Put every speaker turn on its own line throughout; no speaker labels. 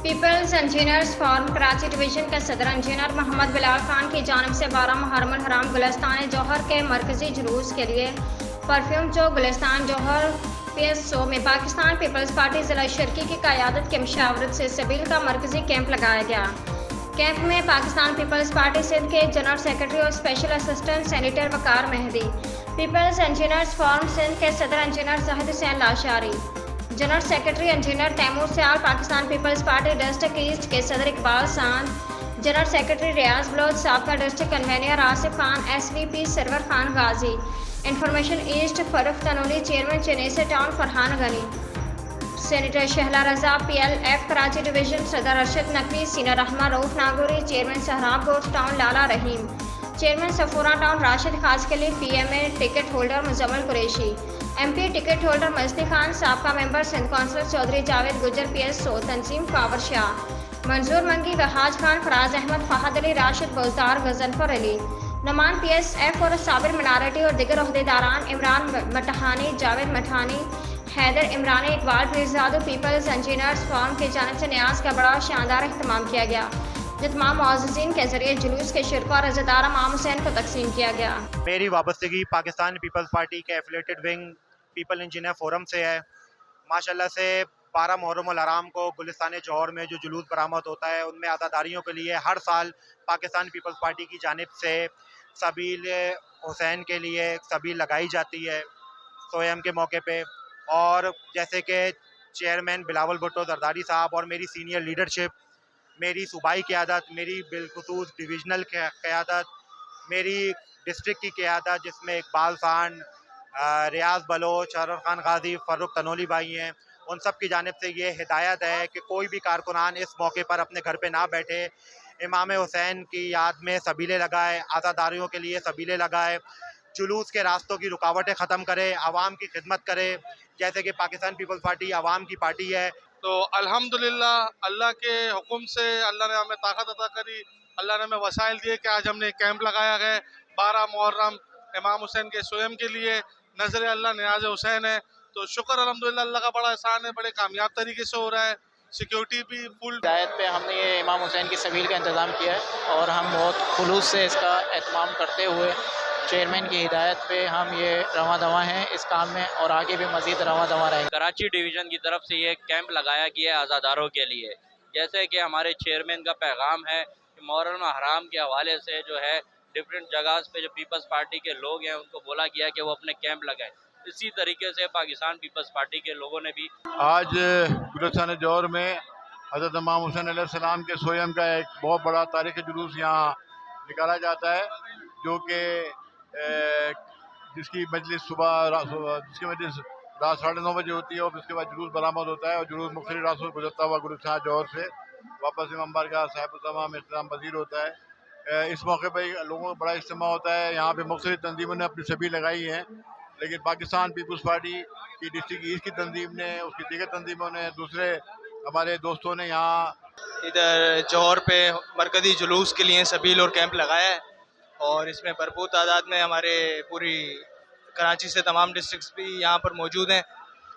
Peoples engineers forum Karachi division के सदर engineer Mohammad Bilal Khan की जानिब से 12 मुहर्रम हराम गुलिस्तान जौहर के मरकजी जुलूस के लिए परफ्यूम चौक गुलिस्तान जौहर PSO में पाकिस्तान पीपल्स पार्टी ज़िला शर्की की क़यादत के मशावरत से सबील का मरकजी कैंप लगाया गया। कैंप में पाकिस्तान पीपल्स पार्टी सिंध के जनरल सेक्रेटरी और special assistant senator Waqar Mehdi, peoples engineers forum Sindh के सदर engineer Zahid Hussain Lashari, general secretary engineer Taimur Sial, Pakistan peoples party district east के सदर इकबाल सांद, जनरल सेक्रेटरी रियाज बलोच, साबका district convener Asif Khan, SVP Sarwar Khan Ghazi, information east Farrukh Tanoli, chairman Chanesar town Farhan Gani, senator Shahla Raza PLF Karachi division सदर Arshad Naqvi, senior Rehman Rauf Nagauri, chairman Sohrab Goth town Lala Rahim, chairman Safoora town Rashid Khaskheli, PMA ticket holder Muzammil Qureshi, MP ticket holder Majdi Khan, साबका member Sindh council Chaudhry Javed Gujjar PSO, तंजीम कावर शाह, मंजूर मंगी, Wahaj Khan, Faraz Ahmad, Fahad Ali, Rashid बोजदार, Ghazanfar Ali, Numan PSF और Sabir minority और दिगर अहदेदारान, Imran Mathani, Javed Mathani, Haider Imrani, Iqbal Pirzado, peoples engineers forum की जानिब से न्याज का बड़ा शानदार अहतमाम किया गया, जो तमाम मुअज़्ज़िज़ीन के जरिए जुलूस के शुरा और रज़ादार इमाम हुसैन को तकसीम किया गया।
मेरी वाबस्तगी पाकिस्तान पीपल्स पार्टी के affiliated wing people engineer forum से है। माशाल्लाह से 12 मुहर्रम अल हराम को गुलिस्तान जौहर में जो जुलूस बरामद होता है उनमें आज़ादारियों के लिए हर साल पाकिस्तान पीपल्स पार्टी की जानिब से सबील हुसैन के लिए सबील लगाई जाती है सोयम के मौके पे। और जैसे कि चेयरमैन बिलावल भुट्टो जरदारी साहब और मेरी सीनियर लीडरशिप, मेरी सूबाई क़यादत, मेरी बिलखुसूस डिविजनल क़यादत, मेरी डिस्ट्रिक्ट की क़यादत जिसमें इकबाल खान, रियाज बलोच, सरवर खान गाजी, फ़र्रुख तनोली भाई हैं, उन सब की जानिब से ये हिदायत है कि कोई भी कारकुनान इस मौके पर अपने घर पे ना बैठे, इमाम हुसैन की याद में सबीले लगाए, आज़ादारियों के लिए सबीले लगाए, जुलूस के रास्तों की रुकावटें ख़त्म करे, आवाम की खिदमत करे, जैसे कि पाकिस्तान पीपल्स पार्टी आवाम की पार्टी है।
तो अल्हम्दुलिल्लाह अल्लाह के हुक्म से अल्लाह ने हमें ताकत अता करी, अल्लाह ने हमें वसाइल दिए कि आज हमने कैंप लगाया गया 12 मुहर्रम इमाम हुसैन के सोयम के लिए। नज़र अल्लाह न्याज हुसैन है, तो शुक्र अल्हम्दुलिल्लाह अल्लाह का बड़ा एहसान है, बड़े कामयाब तरीके से हो रहा है, सिक्योरिटी भी फुल।
हिदायत पे हमने ये इमाम हुसैन की सबील का इंतज़ाम किया है और हम बहुत खुलूस से इसका एहतमाम करते हुए चेयरमैन की हिदायत पे हम ये रवां दवा हैं इस काम में और आगे भी मज़ीद रवां दवा रहेंगे।
कराची डिवीज़न की तरफ से ये कैंप लगाया गया है आज़ादारों के लिए। जैसे कि हमारे चेयरमैन का पैगाम है कि मुहर्रम हराम के हवाले से जो है डिफरेंट जगह पे जो पीपल्स पार्टी के लोग हैं उनको बोला गया कि वो अपने कैंप लगाएं। इसी तरीके से पाकिस्तान पीपल्स पार्टी के लोगों ने भी
आज गुलिस्तान जौहर में हज़रत इमाम हुसैन अलैहिस्सलाम के सोयम का एक बहुत बड़ा तारीख़ी जुलूस यहाँ निकाला जाता है, जो कि जिसकी मजलिस जिसकी मजलिस रात 9:30 बजे होती है और उसके बाद जुलूस बरामद होता है और जुलूस मुख्तलिफ रास्तों से गुजरता हुआ गुलिस्तान जौहर से वापस इमाम बारगाह साहिब इस्लाम पजीर होता है। इस मौके पर लोगों का बड़ा इज्तिमा होता है। यहाँ पे मुख्तलिफ तंजीमों ने अपनी सबील लगाई हैं, लेकिन पाकिस्तान पीपल्स पार्टी की डिस्ट्रिक्ट ईस्ट की तंजीम ने, उसकी दीगर तंजीमों ने, दूसरे हमारे दोस्तों ने यहाँ
इधर जौहर पे मरकज़ी जुलूस के लिए सबील और कैंप लगाया है और इसमें भरपूर तादाद में हमारे पूरी कराची से तमाम डिस्ट्रिक्ट्स भी यहाँ पर मौजूद हैं।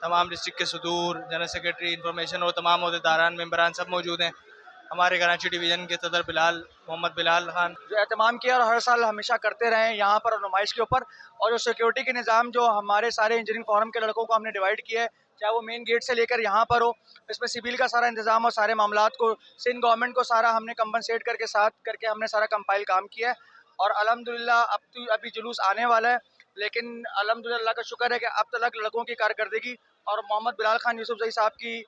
तमाम डिस्ट्रिक्ट के सदूर, जनरल सेक्रेटरी, इंफॉर्मेशन और तमाम अहदेदारान मेंबरान सब मौजूद हैं। हमारे कराची डिवीज़न के सदर मोहम्मद बिलाल खान
जो एहतमाम किया और हर साल हमेशा करते रहे हैं यहाँ पर और नुमाइश के ऊपर। और जो सिक्योरिटी के निज़ाम जो हमारे सारे इंजीनियरिंग फोरम के लड़कों को हमने डिवाइड किया है, चाहे वो मेन गेट से लेकर यहाँ पर हो, इसमें सिविल का सारा इंतजाम और सारे मामलात को सिंध गवर्नमेंट को सारा हमने कंपनसेट करके साथ करके हमने सारा कंपाइल काम किया है। और अल्हम्दुलिल्लाह अब तो अभी जुलूस आने वाला है, लेकिन अल्हम्दुलिल्लाह अल्लाह का शुक्र है कि अब तक लड़कों की कारकर्दगी और मोहम्मद बिलाल खान यूसुफ जई साहब की